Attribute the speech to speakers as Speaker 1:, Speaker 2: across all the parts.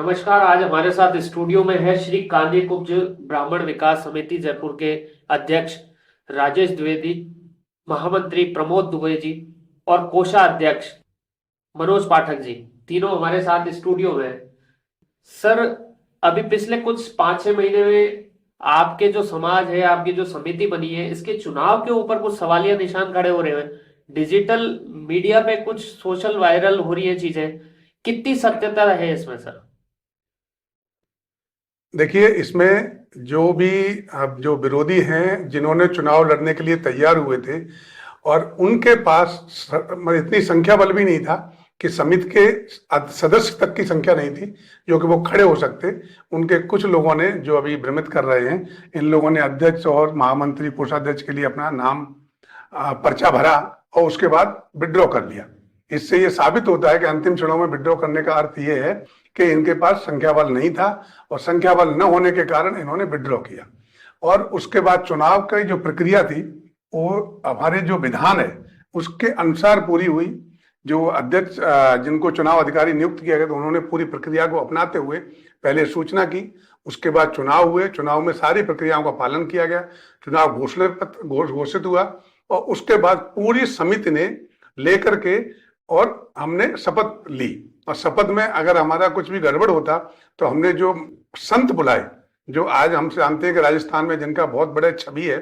Speaker 1: नमस्कार। आज हमारे साथ स्टूडियो में है श्री कान्य कुब्ज ब्राह्मण विकास समिति जयपुर के अध्यक्ष राजेश द्विवेदी, महामंत्री प्रमोद दुबे जी और कोषाध्यक्ष मनोज पाठक जी। तीनों हमारे साथ स्टूडियो में हैं। सर, अभी पिछले कुछ 5-6 महीने में आपके जो समाज है, आपकी जो समिति बनी है, इसके चुनाव के ऊपर कुछ सवालिया निशान खड़े हो रहे हैं। डिजिटल मीडिया पे कुछ सोशल वायरल हो रही है चीजें, कितनी सत्यता है इसमें सर?
Speaker 2: देखिए, इसमें जो भी अब जो विरोधी हैं, जिन्होंने चुनाव लड़ने के लिए तैयार हुए थे और उनके पास इतनी संख्या बल भी नहीं था कि समिति के सदस्य तक की संख्या नहीं थी जो कि वो खड़े हो सकते। उनके कुछ लोगों ने जो अभी भ्रमित कर रहे हैं, इन लोगों ने अध्यक्ष और महामंत्री कोषाध्यक्ष के लिए अपना नाम पर्चा भरा और उसके बाद विड्रॉ कर लिया। इससे ये साबित होता है कि अंतिम चुनाव में विड्रॉ करने का अर्थ ये है कि इनके पास संख्या बल नहीं था और संख्या बल न होने के कारण इन्होंने विड्रॉ किया। और उसके बाद चुनाव की जो प्रक्रिया थी वो हमारे जो विधान है उसके अनुसार पूरी हुई। जो अध्यक्ष जिनको चुनाव अधिकारी नियुक्त किया गया, तो उन्होंने पूरी प्रक्रिया को अपनाते हुए पहले सूचना की, उसके बाद चुनाव हुए, चुनाव में सारी प्रक्रियाओं का पालन किया गया, चुनाव घोषित हुआ और उसके बाद पूरी समिति ने लेकर के और हमने शपथ ली। और शपथ में अगर हमारा कुछ भी गड़बड़ होता तो हमने जो संत बुलाए, जो आज हम जानते हैं कि राजस्थान में जिनका बहुत बड़े छवि है,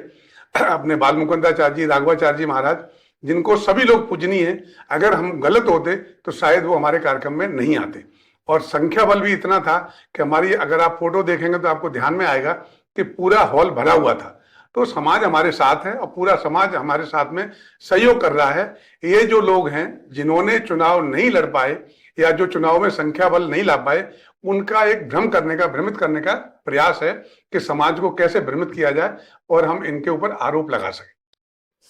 Speaker 2: अपने बाल मुकुंदाचार्य जी, राघवाचार्य जी महाराज, जिनको सभी लोग पूजनीय है, अगर हम गलत होते तो शायद वो हमारे कार्यक्रम में नहीं आते। और संख्या बल भी इतना था कि हमारी, अगर आप फोटो देखेंगे तो आपको ध्यान में आएगा कि पूरा हॉल भरा हुआ था। तो समाज हमारे साथ है और पूरा समाज हमारे साथ में सहयोग कर रहा है। ये जो लोग हैं जिन्होंने चुनाव नहीं लड़ पाए या जो चुनाव में संख्या बल नहीं ला पाए, उनका एक भ्रमित करने का प्रयास है कि समाज को कैसे भ्रमित किया जाए और हम इनके ऊपर आरोप लगा सकें।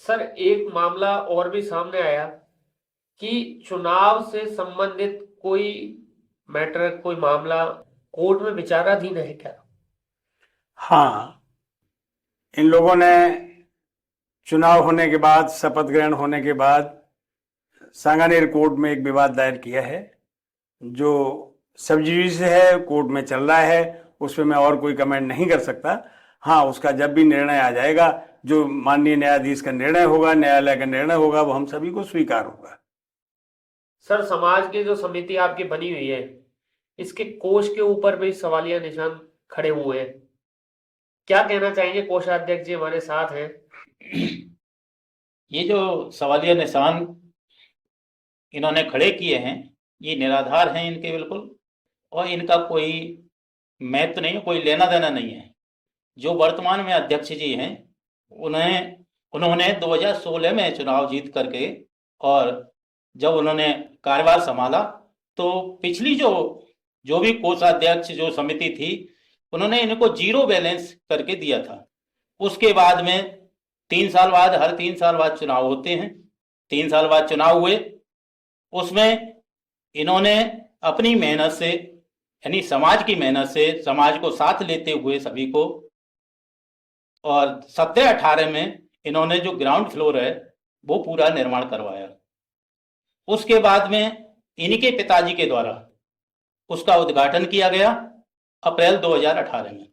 Speaker 1: सर, एक मामला और भी सामने आया कि चुनाव से संबंधित कोई मैटर, कोई मामला कोर्ट में विचाराधीन है क्या?
Speaker 3: हाँ, इन लोगों ने चुनाव होने के बाद, शपथ ग्रहण होने के बाद सांगानेर कोर्ट में एक विवाद दायर किया है, जो सब जुडिस है, कोर्ट में चल रहा है। उस पर मैं और कोई कमेंट नहीं कर सकता। हाँ, उसका जब भी निर्णय आ जाएगा, जो माननीय न्यायाधीश का निर्णय होगा, न्यायालय का निर्णय होगा, वो हम सभी को स्वीकार होगा।
Speaker 1: सर, समाज की जो समिति आपकी बनी हुई है, इसके कोष के ऊपर भी सवालिया निशान खड़े हुए हैं। क्या कहना चाहेंगे? कोषाध्यक्ष जी हमारे साथ हैं।
Speaker 4: ये जो सवालिया निशान इन्होंने खड़े किए हैं, ये निराधार हैं इनके बिल्कुल, और इनका कोई महत्व नहीं है, कोई लेना देना नहीं है। जो वर्तमान में अध्यक्ष जी हैं, उन्होंने 2016 में चुनाव जीत करके और जब उन्होंने कार्यभार संभाला तो पिछली जो भी कोषाध्यक्ष जो समिति थी, उन्होंने इनको 0 बैलेंस करके दिया था। उसके बाद में 3 साल बाद, हर 3 साल बाद चुनाव होते हैं। 3 साल बाद चुनाव हुए, उसमें इन्होंने अपनी मेहनत से, यानी समाज की मेहनत से, समाज को साथ लेते हुए सभी को, और 17-18 में इन्होंने जो ग्राउंड फ्लोर है वो पूरा निर्माण करवाया। उसके बाद में इनके पिताजी के द्वारा उसका उद्घाटन किया गया अप्रैल 2018 में।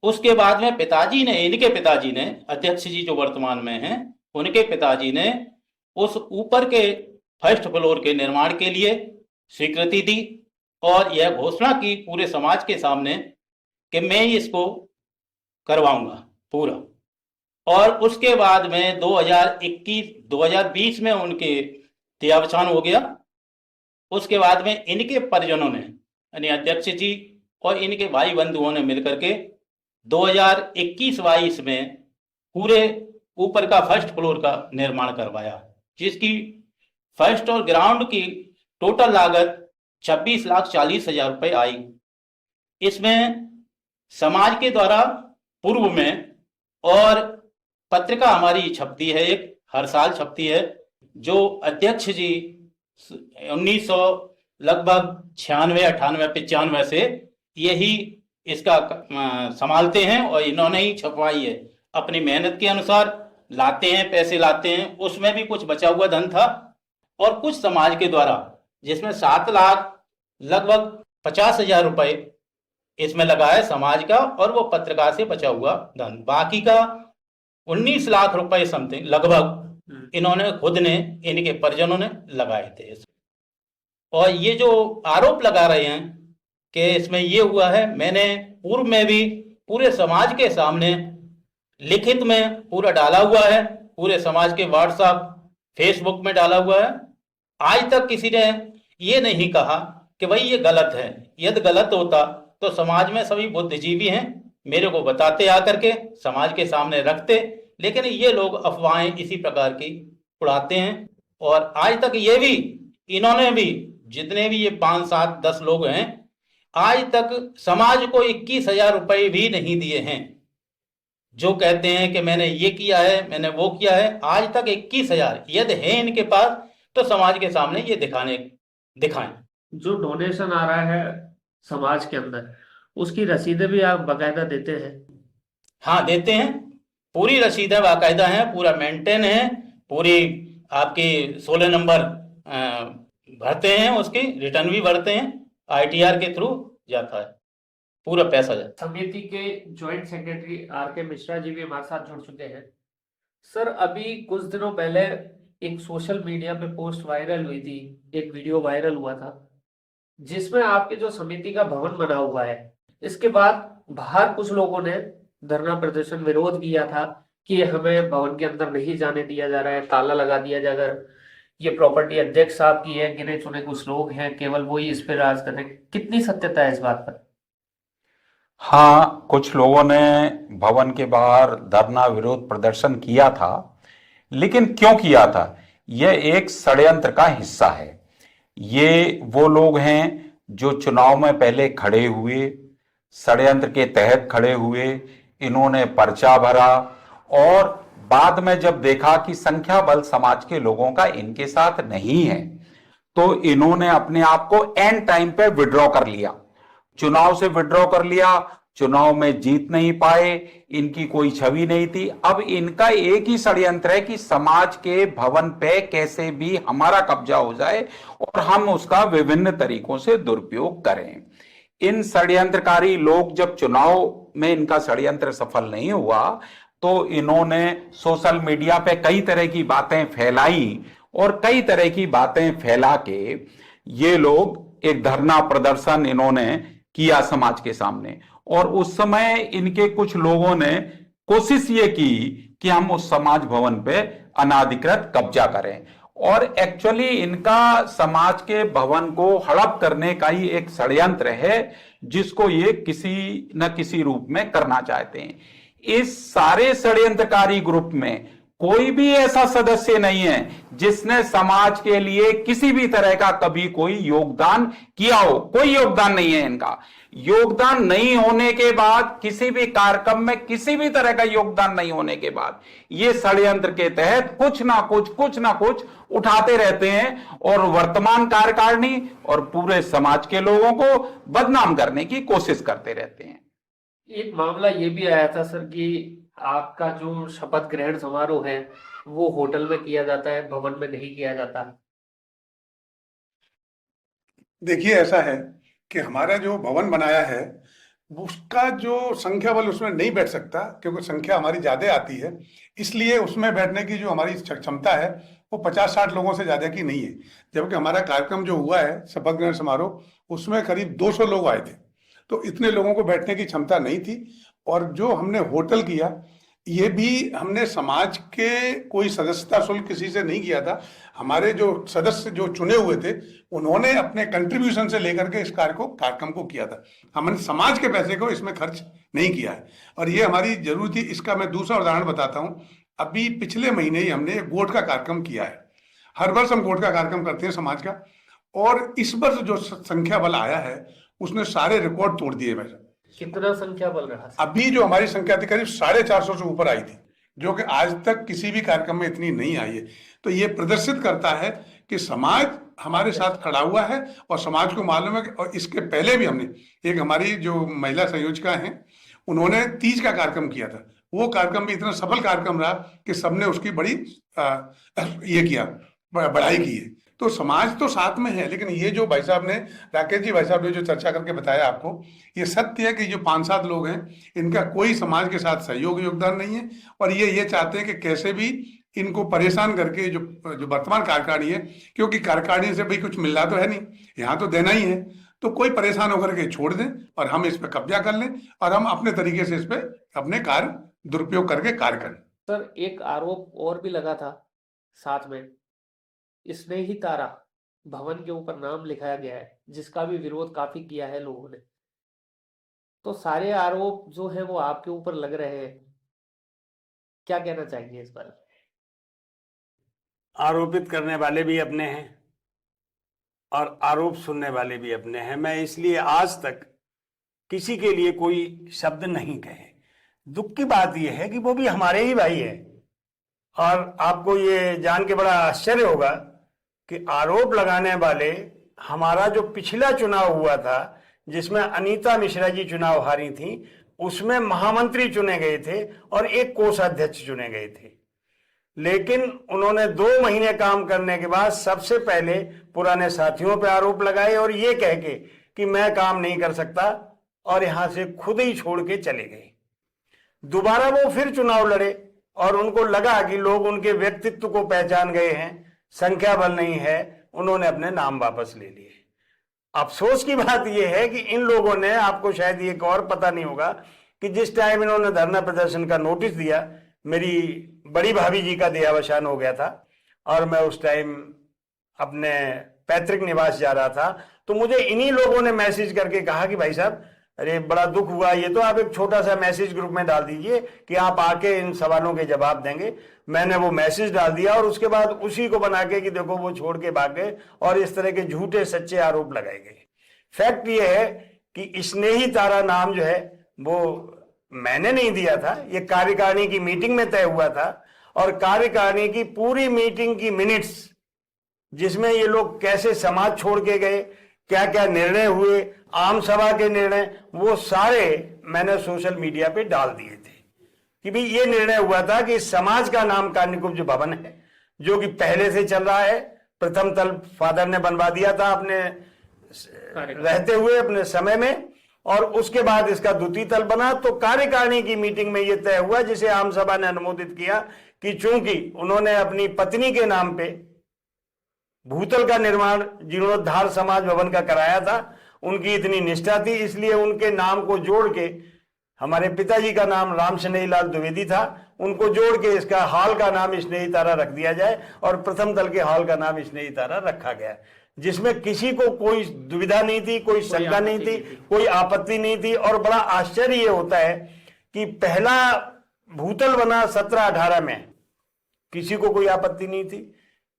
Speaker 4: उसके बाद में इनके पिताजी ने, अध्यक्ष जी जो वर्तमान में हैं, उनके पिताजी ने उस ऊपर के फर्स्ट फ्लोर के निर्माण के लिए स्वीकृति दी और यह घोषणा की पूरे समाज के सामने कि मैं इसको करवाऊंगा पूरा। और उसके बाद में 2020 में उनके देहावसान हो गया। उसके बाद में इनके परिजनों ने, यानी अध्यक्ष जी और इनके भाई बंधुओं ने मिलकर के 2021-22 में पूरे ऊपर का फर्स्ट फ्लोर का निर्माण करवाया, जिसकी फर्स्ट और ग्राउंड की टोटल लागत 26,40,000 रुपये आई। इसमें समाज के द्वारा पूर्व में, और पत्रिका हमारी छपती है, एक हर साल छपती है, जो अध्यक्ष जी 1900 लगभग 96, 98, 95 से यही इसका संभालते हैं और इन्होंने ही छपवाई है। अपनी मेहनत के अनुसार लाते हैं, पैसे लाते हैं, उसमें भी कुछ बचा हुआ धन था और कुछ समाज के द्वारा, जिसमें 7 लाख लगभग 50,000 रुपए इसमें लगा है समाज का, और वो पत्रकार से बचा हुआ धन। बाकी का 19 लाख रुपए समथिंग लगभग इन्होंने खुद ने, इनके परिजनों ने लगाए थे। और ये जो आरोप लगा रहे हैं कि इसमें ये हुआ है, मैंने पूर्व में भी पूरे समाज के सामने लिखित में पूरा डाला हुआ है, पूरे समाज के व्हाट्सएप फेसबुक में डाला हुआ है। आज तक किसी ने ये नहीं कहा कि भाई ये गलत है। यदि गलत होता तो समाज में सभी बुद्धिजीवी हैं, मेरे को बताते आकर के, समाज के सामने रखते। लेकिन ये लोग अफवाहें इसी प्रकार की उड़ाते हैं। और आज तक ये भी, इन्होंने भी, जितने भी ये 5, 7, 10 लोग हैं, आज तक समाज को 21,000 रुपए भी नहीं दिए हैं। जो कहते हैं कि मैंने ये किया है, मैंने वो किया है, आज तक 21,000 यदि है इनके पास तो समाज के सामने ये दिखाएं।
Speaker 1: जो डोनेशन आ रहा है समाज के अंदर, उसकी रसीदें भी आप बाकायदा देते हैं?
Speaker 4: हाँ, देते हैं। पूरी रसीदें बाकायदा हैं, पूरा मेंटेन है, पूरी आपकी 16 नंबर भरते हैं, उसकी रिटर्न भी भरते हैं, ITR के थ्रू जाता है, पूरा पैसा जाता है।
Speaker 1: समिति के joint secretary RK Mishra ji भी हमारे साथ जुड़ चुके हैं। सर, अभी कुछ दिनों पहले एक सोशल मीडिया पे पोस्ट वायरल हुई थी, एक वीडियो वायरल हुआ था, जिसमें आपके जो समिति का भवन बना हुआ है, इसके बाद बाहर कुछ लोगों ने धरना प्रदर्शन, विरोध किया था कि हमें भवन के अंदर नहीं जाने दिया जा रहा है, ताला लगा दिया जाएगा, ये प्रॉपर्टी अध्यक्ष साहब की है, गिने चुने कुछ लोग हैं, केवल वही इस पे राज कर रहे हैं। कितनी सत्यता है इस बात पर?
Speaker 5: हाँ, कुछ लोगों ने भवन के बाहर धरना विरोध प्रदर्शन किया था, लेकिन क्यों किया था? यह एक षड्यंत्र का हिस्सा है। ये वो लोग हैं जो चुनाव में पहले खड़े हुए, षड्यंत्र के तहत खड़े हुए, इन्होंने पर्चा भरा और बाद में जब देखा कि संख्या बल समाज के लोगों का इनके साथ नहीं है, तो इन्होंने अपने आप को एंड टाइम पे विड्रॉ कर लिया, चुनाव से विड्रॉ कर लिया। चुनाव में जीत नहीं पाए, इनकी कोई छवि नहीं थी। अब इनका एक ही षड्यंत्र है कि समाज के भवन पे कैसे भी हमारा कब्जा हो जाए और हम उसका विभिन्न तरीकों से दुरुपयोग करें। इन षड्यंत्रकारी लोग, जब चुनाव में इनका षड्यंत्र सफल नहीं हुआ, तो इन्होंने सोशल मीडिया पे कई तरह की बातें फैलाई और कई तरह की बातें फैला के ये लोग एक धरना प्रदर्शन इन्होंने किया समाज के सामने। और उस समय इनके कुछ लोगों ने कोशिश ये की कि हम उस समाज भवन पे अनाधिकृत कब्जा करें, और एक्चुअली इनका समाज के भवन को हड़प करने का ही एक षड्यंत्र है, जिसको ये किसी न किसी रूप में करना चाहते हैं। इस सारे षड्यंत्रकारी ग्रुप में कोई भी ऐसा सदस्य नहीं है जिसने समाज के लिए किसी भी तरह का कभी कोई योगदान किया हो। कोई योगदान नहीं है इनका। योगदान नहीं होने के बाद, किसी भी कार्यक्रम में किसी भी तरह का योगदान नहीं होने के बाद, ये षड्यंत्र के तहत कुछ ना कुछ उठाते रहते हैं और वर्तमान कार्यकारिणी और पूरे समाज के लोगों को बदनाम करने की कोशिश करते रहते हैं।
Speaker 1: एक मामला ये भी आया था सर कि आपका जो शपथ ग्रहण समारोह है वो होटल में किया जाता है, भवन में नहीं किया जाता।
Speaker 2: देखिए, ऐसा है कि हमारा जो भवन बनाया है उसका जो संख्या बल उसमें नहीं बैठ सकता, क्योंकि संख्या हमारी ज्यादा आती है, इसलिए उसमें बैठने की जो हमारी क्षमता है वो 50-60 लोगों से ज्यादा की नहीं है। जबकि हमारा कार्यक्रम जो हुआ है शपथ ग्रहण समारोह, उसमें करीब 200 लोग आए थे, तो इतने लोगों को बैठने की क्षमता नहीं थी। और जो हमने होटल किया, ये भी हमने समाज के कोई सदस्यता शुल्क किसी से नहीं किया था। हमारे जो सदस्य जो चुने हुए थे, उन्होंने अपने कंट्रीब्यूशन से लेकर के इस कार्यक्रम को किया था। हमने समाज के पैसे को इसमें खर्च नहीं किया है, और ये हमारी जरूरत थी। इसका मैं दूसरा उदाहरण बताता हूँ। अभी पिछले महीने ही हमने गोट का कार्यक्रम किया है। हर वर्ष हम गोट का कार्यक्रम करते हैं समाज का, और इस वर्ष जो संख्या बल आया है उसने सारे रिकॉर्ड तोड़ दिए। वैसे
Speaker 1: कितना संख्या बल रहा?
Speaker 2: अभी जो हमारी संख्या थी करीब 450 से ऊपर आई थी, जो कि आज तक किसी भी कार्यक्रम में इतनी नहीं आई है। तो ये प्रदर्शित करता है कि समाज हमारे साथ खड़ा हुआ है और समाज को मालूम है। और इसके पहले भी हमने एक, हमारी जो महिला संयोजिका हैं, उन्होंने तीज का कार्यक्रम किया था। वो कार्यक्रम भी इतना सफल कार्यक्रम रहा कि सबने उसकी बड़ी ये किया, बढ़ाई की है। तो समाज तो साथ में है, लेकिन ये जो भाई साहब ने, राकेश जी भाई साहब ने जो चर्चा करके बताया आपको, ये सत्य है कि जो 5-7 लोग हैं, इनका कोई समाज के साथ सहयोग योगदान नहीं है, और ये चाहते हैं कि कैसे भी इनको परेशान करके जो वर्तमान कार्यकारिणी है, क्योंकि कार्यकारिणी से भाई कुछ मिल रहा तो है नहीं, यहाँ तो देना ही है, तो कोई परेशान होकर के छोड़ दें और हम इस पर कब्जा कर लें और हम अपने तरीके से इस पर अपने कार्य दुरुपयोग करके कार्य करें।
Speaker 1: सर, एक आरोप और भी लगा था साथ में, स्नेही तारा भवन के ऊपर नाम लिखाया गया है, जिसका भी विरोध काफी किया है लोगों ने। तो सारे आरोप जो है वो आपके ऊपर लग रहे हैं, क्या कहना चाहेंगे इस बारे में?
Speaker 3: आरोपित करने वाले भी अपने हैं और आरोप सुनने वाले भी अपने हैं। मैं इसलिए आज तक किसी के लिए कोई शब्द नहीं कहे। दुख की बात यह है कि वो भी हमारे ही भाई है, और आपको ये जान के बड़ा आश्चर्य होगा कि आरोप लगाने वाले, हमारा जो पिछला चुनाव हुआ था जिसमें अनीता मिश्रा जी चुनाव हारी थी, उसमें महामंत्री चुने गए थे और एक कोषाध्यक्ष चुने गए थे। लेकिन उन्होंने 2 महीने काम करने के बाद सबसे पहले पुराने साथियों पर आरोप लगाए और ये कह के कि मैं काम नहीं कर सकता, और यहां से खुद ही छोड़ के चले गए। दोबारा वो फिर चुनाव लड़े और उनको लगा कि लोग उनके व्यक्तित्व को पहचान गए हैं, संख्या बल नहीं है, उन्होंने अपने नाम वापस ले लिए। अफसोस की बात यह है कि इन लोगों ने, आपको शायद ये और पता नहीं होगा कि जिस टाइम इन्होंने धरना प्रदर्शन का नोटिस दिया, मेरी बड़ी भाभी जी का देहावसान हो गया था और मैं उस टाइम अपने पैतृक निवास जा रहा था, तो मुझे इन्हीं लोगों ने मैसेज करके कहा कि भाई साहब, अरे बड़ा दुख हुआ, ये तो आप एक छोटा सा मैसेज ग्रुप में डाल दीजिए कि आप आके इन सवालों के जवाब देंगे। मैंने वो मैसेज डाल दिया और उसके बाद उसी को बना के कि देखो वो छोड़ के भाग गए, और इस तरह के झूठे सच्चे आरोप लगाए गए। फैक्ट ये है कि स्नेही तारा नाम जो है वो मैंने नहीं दिया था, ये कार्यकारिणी की मीटिंग में तय हुआ था, और कार्यकारिणी की पूरी मीटिंग की मिनट्स, जिसमें ये लोग कैसे समाज छोड़ के गए, क्या क्या निर्णय हुए, आम सभा के निर्णय, वो सारे मैंने सोशल मीडिया पे डाल दिए थे कि भाई ये निर्णय हुआ था कि समाज का नाम कान्यकुब्ज भवन है, जो कि पहले से चल रहा है। प्रथम तल फादर ने बनवा दिया था अपने रहते हुए, अपने समय में, और उसके बाद इसका द्वितीय तल बना। तो कार्यकारिणी की मीटिंग में यह तय हुआ, जिसे आम सभा ने अनुमोदित किया, कि चूंकि उन्होंने अपनी पत्नी के नाम पे भूतल का निर्माण जीर्णोद्धार समाज भवन का कराया था, उनकी इतनी निष्ठा थी, इसलिए उनके नाम को जोड़ के, हमारे पिताजी का नाम राम स्नेही लाल द्विवेदी था, उनको जोड़ के इसका हॉल का नाम स्नेही तारा रख दिया जाए, और प्रथम तल के हॉल का नाम स्नेही तारा रखा गया, जिसमें किसी को कोई दुविधा नहीं थी, कोई शंका नहीं थी, कोई आपत्ति नहीं थी। और बड़ा आश्चर्य ये होता है कि पहला भूतल बना 17-18 में, किसी को कोई आपत्ति नहीं थी।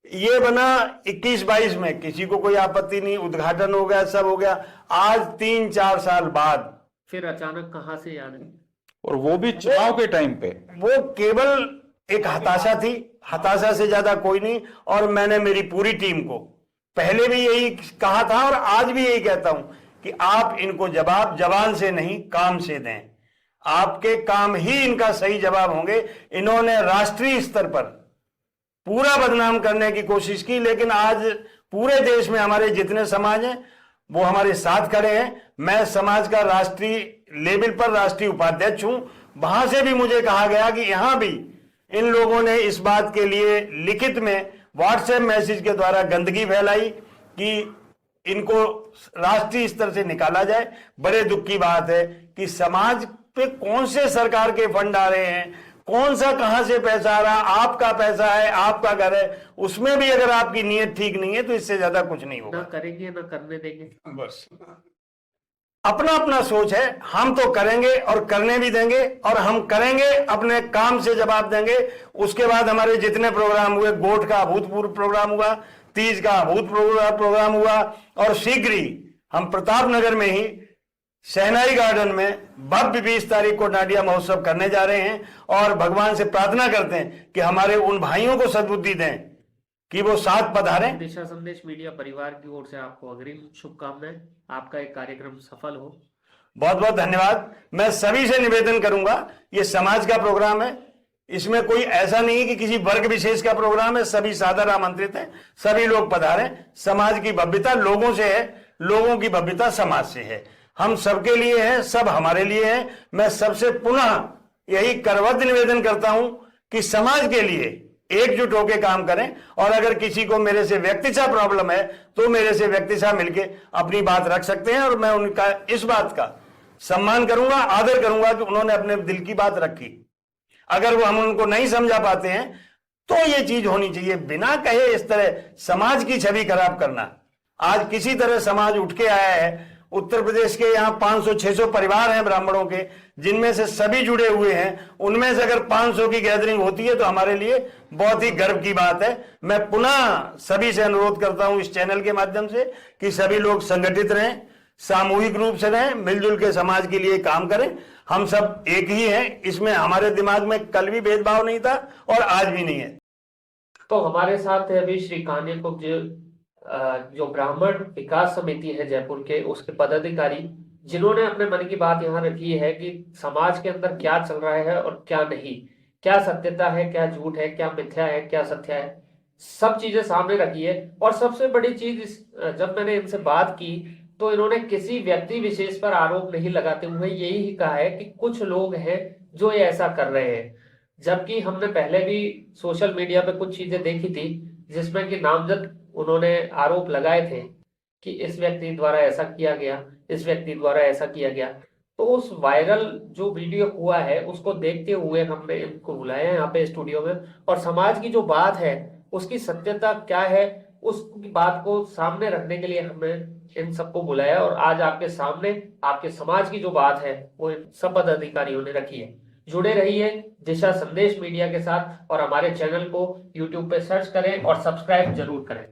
Speaker 3: ये बना 21-22 में, किसी को कोई आपत्ति नहीं, उद्घाटन हो गया, सब हो गया। आज 3-4 साल बाद
Speaker 1: फिर अचानक कहां से याद है,
Speaker 5: और वो भी चुनाव के टाइम पे।
Speaker 3: वो केवल एक हताशा थी, हताशा से ज्यादा कोई नहीं। और मैंने मेरी पूरी टीम को पहले भी यही कहा था और आज भी यही कहता हूं कि आप इनको जवाब जबान से नहीं, काम से दें। आपके काम ही इनका सही जवाब होंगे। इन्होंने राष्ट्रीय स्तर पर पूरा बदनाम करने की कोशिश की, लेकिन आज पूरे देश में हमारे जितने समाज हैं वो हमारे साथ खड़े हैं। मैं समाज का राष्ट्रीय लेवल पर राष्ट्रीय उपाध्यक्ष हूं। वहां से भी मुझे कहा गया कि यहां भी इन लोगों ने इस बात के लिए लिखित में व्हाट्सएप मैसेज के द्वारा गंदगी फैलाई कि इनको राष्ट्रीय स्तर से निकाला जाए। बड़े दुख की बात है कि समाज पे कौन से सरकार के फंड आ रहे हैं, कौन सा कहां से पैसा आ रहा, आपका पैसा है, आपका घर है, उसमें भी अगर आपकी नीयत ठीक नहीं है तो इससे ज्यादा कुछ नहीं होगा।
Speaker 1: ना करेंगे ना करने देंगे,
Speaker 2: बस
Speaker 3: अपना अपना सोच है। हम तो करेंगे और करने भी देंगे, और हम करेंगे, अपने काम से जवाब देंगे। उसके बाद हमारे जितने प्रोग्राम हुए, गोठ का अभूतपूर्व प्रोग्राम हुआ, तीज का अभूतपूर्व प्रोग्राम हुआ, और शीघ्र ही हम प्रतापनगर में ही शहनाई गार्डन में भव्य 20 तारीख को डांडिया महोत्सव करने जा रहे हैं। और भगवान से प्रार्थना करते हैं कि हमारे उन भाइयों को सद्बुद्धि दें कि वो साथ पधारें।
Speaker 1: दिशा संदेश मीडिया परिवार की ओर से आपको अग्रिम शुभकामनाएं, आपका एक कार्यक्रम सफल हो।
Speaker 3: बहुत बहुत धन्यवाद। मैं सभी से निवेदन करूंगा, ये समाज का प्रोग्राम है, इसमें कोई ऐसा नहीं है कि किसी वर्ग विशेष का प्रोग्राम है, सभी सादर आमंत्रित हैं, सभी लोग पधारें। समाज की भव्यता लोगों से है, लोगों की भव्यता समाज से है, हम सबके लिए है, सब हमारे लिए है। मैं सबसे पुनः यही करबद्ध निवेदन करता हूं कि समाज के लिए एकजुट होकर काम करें, और अगर किसी को मेरे से व्यक्तिशः प्रॉब्लम है तो मेरे से व्यक्तिशः मिलके अपनी बात रख सकते हैं, और मैं उनका इस बात का सम्मान करूंगा, आदर करूंगा कि उन्होंने अपने दिल की बात रखी। अगर वो हम उनको नहीं समझा पाते हैं तो ये चीज होनी चाहिए, बिना कहे इस तरह समाज की छवि खराब करना। आज किसी तरह समाज उठ के आया है। उत्तर प्रदेश के यहाँ 500-600 परिवार हैं ब्राह्मणों के, जिनमें से सभी जुड़े हुए हैं। उनमें से अगर 500 की गैदरिंग होती है तो हमारे लिए बहुत ही गर्व की बात है। मैं पुनः सभी से अनुरोध करता हूं इस चैनल के माध्यम से कि सभी लोग संगठित रहें, सामूहिक रूप से रहें, मिलजुल के समाज के लिए काम करें। हम सब एक ही हैं, इसमें हमारे दिमाग में कल भी भेदभाव नहीं था और आज भी नहीं है।
Speaker 1: तो हमारे साथ है अभी श्री कान्य कुब्ज, जो ब्राह्मण विकास समिति है जयपुर के, उसके पदाधिकारी, जिन्होंने अपने मन की बात यहाँ रखी है कि समाज के अंदर क्या चल रहा है और क्या नहीं, क्या सत्यता है, क्या झूठ है, क्या मिथ्या है, क्या सत्य है, सब चीजें सामने रखी है। और सबसे बड़ी चीज, जब मैंने इनसे बात की तो इन्होंने किसी व्यक्ति विशेष पर आरोप नहीं लगाते हुए यही कहा है कि कुछ लोग हैं जो ये ऐसा कर रहे हैं। जबकि हमने पहले भी सोशल मीडिया पे कुछ चीजें देखी थी जिसमें कि नामजद उन्होंने आरोप लगाए थे कि इस व्यक्ति द्वारा ऐसा किया गया, इस व्यक्ति द्वारा ऐसा किया गया। तो उस वायरल जो वीडियो हुआ है उसको देखते हुए हमने इनको बुलाया है यहाँ पे स्टूडियो में, और समाज की जो बात है उसकी सत्यता क्या है उसकी बात को सामने रखने के लिए हमने इन सबको बुलाया। और आज आपके सामने आपके समाज की जो बात है वो इन सब पदाधिकारियों ने रखी है। जुड़े रहिए दिशा संदेश मीडिया के साथ, और हमारे चैनल को यूट्यूब पे सर्च करें और सब्सक्राइब जरूर करें।